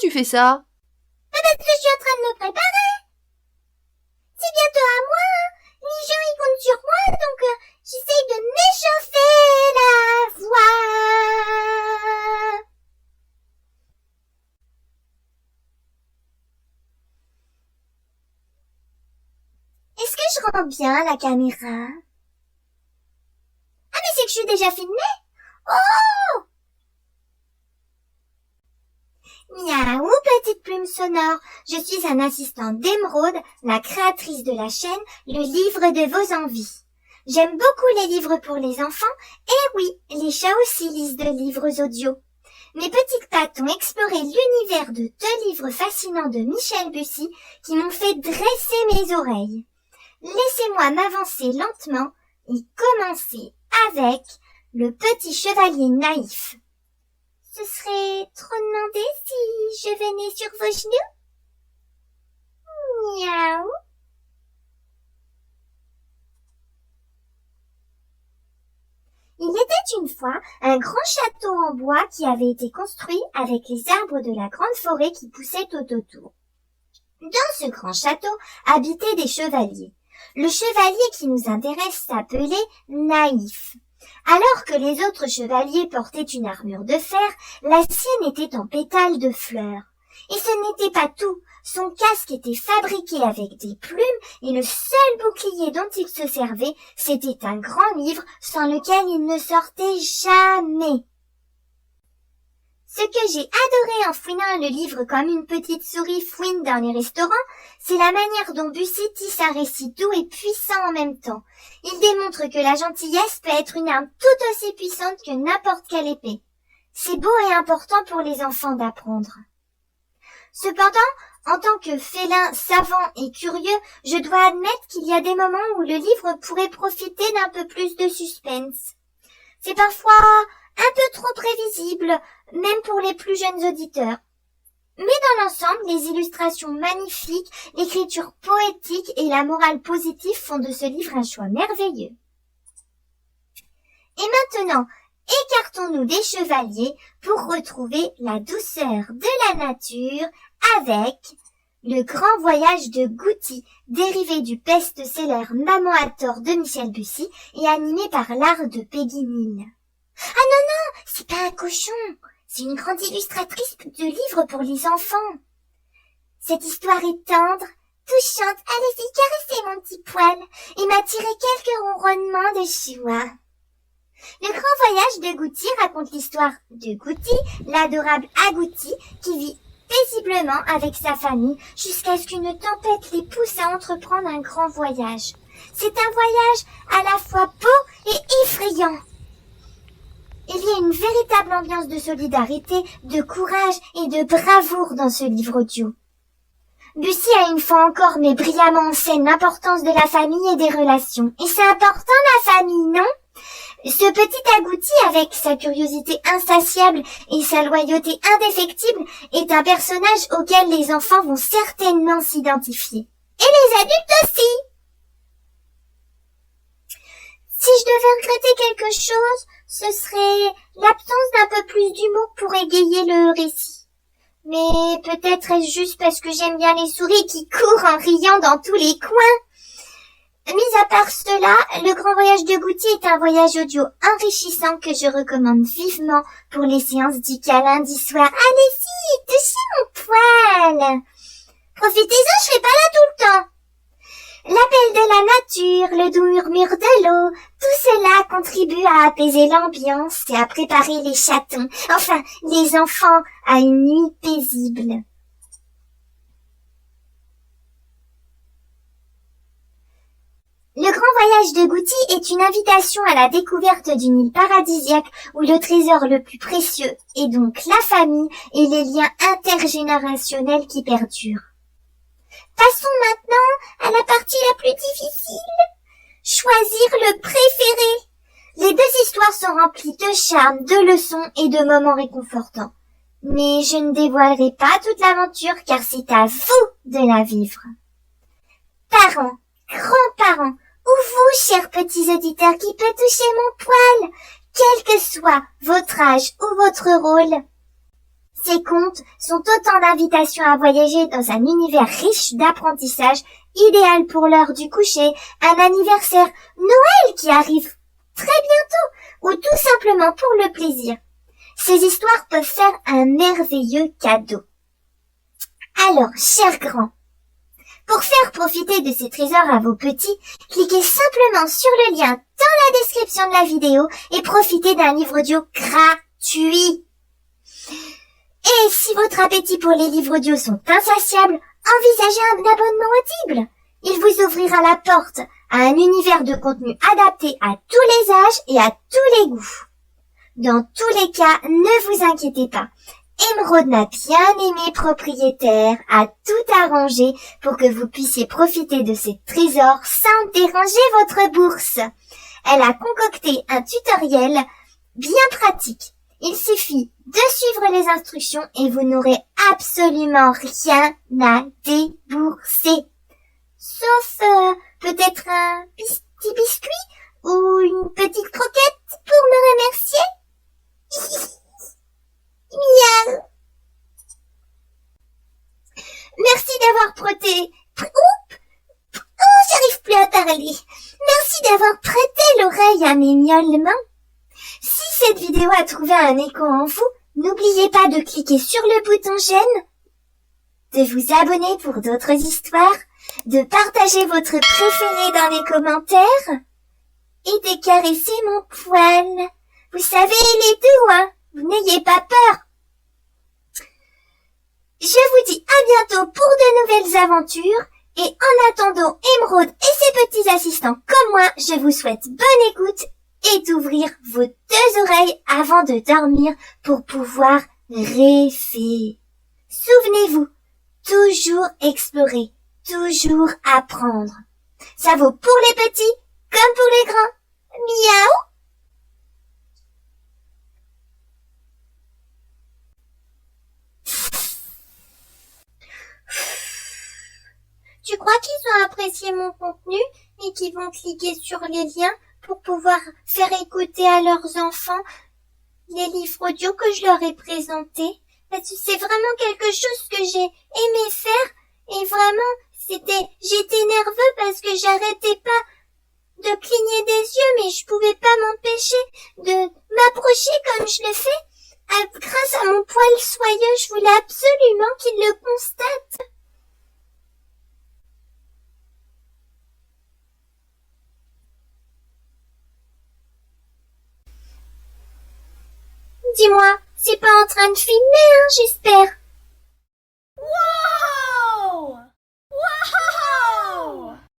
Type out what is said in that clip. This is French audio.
tu fais ça? Parce que je suis en train de me préparer. C'est bientôt à moi, hein. Les gens ils comptent sur moi, donc j'essaye de m'échauffer la voix. Est-ce que je rends bien la caméra? Ah mais c'est que je suis déjà filmée. Oh! Miaou, petite plume sonore, je suis un assistant d'Émeraude, la créatrice de la chaîne Le Livre de vos envies. J'aime beaucoup les livres pour les enfants, et oui, les chats aussi lisent de livres audio. Mes petits pattes ont exploré l'univers de 2 livres fascinants de Michel Bussy qui m'ont fait dresser mes oreilles. Laissez-moi m'avancer lentement et commencer avec Le Petit Chevalier Naïf. Ce serait trop demandé si je venais sur vos genoux? Miaou. Il était une fois un grand château en bois qui avait été construit avec les arbres de la grande forêt qui poussaient tout autour. Dans ce grand château habitaient des chevaliers. Le chevalier qui nous intéresse s'appelait Naïf. Alors que les autres chevaliers portaient une armure de fer, la sienne était en pétales de fleurs. Et ce n'était pas tout. Son casque était fabriqué avec des plumes et le seul bouclier dont il se servait, c'était un grand livre sans lequel il ne sortait jamais. Ce que j'ai adoré en fouinant le livre comme une petite souris fouine dans les restaurants, c'est la manière dont Bussy tisse un récit doux et puissant en même temps. Il démontre que la gentillesse peut être une arme tout aussi puissante que n'importe quelle épée. C'est beau et important pour les enfants d'apprendre. Cependant, en tant que félin savant et curieux, je dois admettre qu'il y a des moments où le livre pourrait profiter d'un peu plus de suspense. C'est parfois un peu trop prévisible, même pour les plus jeunes auditeurs. Mais dans l'ensemble, les illustrations magnifiques, l'écriture poétique et la morale positive font de ce livre un choix merveilleux. Et maintenant, écartons-nous des chevaliers pour retrouver la douceur de la nature avec Le Grand Voyage de Goutti, dérivé du best-seller Maman a tort de Michel Bussy et animé par l'art de Peggy Neal. Ah non, c'est pas un cochon, c'est une grande illustratrice de livres pour les enfants. Cette histoire est tendre, touchante, allez-y, caressez mon petit poil et m'attirez quelques ronronnements de joie. Le Grand Voyage de Goutti raconte l'histoire de Goutti, l'adorable Agouti, qui vit paisiblement avec sa famille jusqu'à ce qu'une tempête les pousse à entreprendre un grand voyage. C'est un voyage à la fois beau et effrayant. Il y a une véritable ambiance de solidarité, de courage et de bravoure dans ce livre audio. Bussy a une fois encore mais brillamment en scène l'importance de la famille et des relations. Et c'est important la famille, non? Ce petit Agouti, avec sa curiosité insatiable et sa loyauté indéfectible, est un personnage auquel les enfants vont certainement s'identifier. Et les adultes aussi! Si je devais regretter quelque chose, ce serait l'absence d'un peu plus d'humour pour égayer le récit. Mais peut-être est-ce juste parce que j'aime bien les souris qui courent en riant dans tous les coins. Mis à part cela, Le Grand Voyage de Goutti est un voyage audio enrichissant que je recommande vivement pour les séances du câlin du soir. Allez-y, touchez mon poil. Profitez-en, je serai pas là tout le temps. L'appel de la nature, le doux murmure de l'eau, tout cela contribue à apaiser l'ambiance et à préparer les chatons, enfin les enfants, à une nuit paisible. Le Grand Voyage de Goutti est une invitation à la découverte d'une île paradisiaque où le trésor le plus précieux est donc la famille et les liens intergénérationnels qui perdurent. Passons maintenant à la partie la plus difficile. Choisir le préféré. Les 2 histoires sont remplies de charme, de leçons et de moments réconfortants. Mais je ne dévoilerai pas toute l'aventure car c'est à vous de la vivre. Parents, grands-parents, ou vous, chers petits auditeurs qui peut toucher mon poil, quel que soit votre âge ou votre rôle. Ces contes sont autant d'invitations à voyager dans un univers riche d'apprentissage, idéal pour l'heure du coucher, un anniversaire, Noël qui arrive très bientôt, ou tout simplement pour le plaisir. Ces histoires peuvent faire un merveilleux cadeau. Alors, chers grands, pour faire profiter de ces trésors à vos petits, cliquez simplement sur le lien dans la description de la vidéo et profitez d'un livre audio gratuit. Et si votre appétit pour les livres audio sont insatiables, envisagez un abonnement Audible. Il vous ouvrira la porte à un univers de contenu adapté à tous les âges et à tous les goûts. Dans tous les cas, ne vous inquiétez pas. Émeraude, ma bien-aimée propriétaire, a tout arrangé pour que vous puissiez profiter de ces trésors sans déranger votre bourse. Elle a concocté un tutoriel bien pratique. Il suffit de suivre les instructions et vous n'aurez absolument rien à débourser. Sauf peut-être un petit biscuit ou une petite croquette pour me remercier. Miaou. Merci d'avoir prêté... j'arrive plus à parler. Merci d'avoir prêté l'oreille à mes miaulements. Si cette vidéo a trouvé un écho en vous, n'oubliez pas de cliquer sur le bouton j'aime, de vous abonner pour d'autres histoires, de partager votre préféré dans les commentaires et de caresser mon poil. Vous savez, il est doux, hein? Vous n'ayez pas peur. Je vous dis à bientôt pour de nouvelles aventures et en attendant Émeraude et ses petits assistants comme moi, je vous souhaite bonne écoute et d'ouvrir vos deux oreilles avant de dormir pour pouvoir rêver. Souvenez-vous, toujours explorer, toujours apprendre. Ça vaut pour les petits comme pour les grands. Miaou! Tu crois qu'ils ont apprécié mon contenu et qu'ils vont cliquer sur les liens pour pouvoir faire écouter à leurs enfants les livres audio que je leur ai présentés? Parce que c'est vraiment quelque chose que j'ai aimé faire et vraiment j'étais nerveux parce que j'arrêtais pas de cligner des yeux mais je pouvais pas m'empêcher de m'approcher comme je le fais. Grâce à mon poil soyeux, je voulais absolument qu'ils le constatent. Dis-moi, c'est pas en train de filmer, hein, j'espère.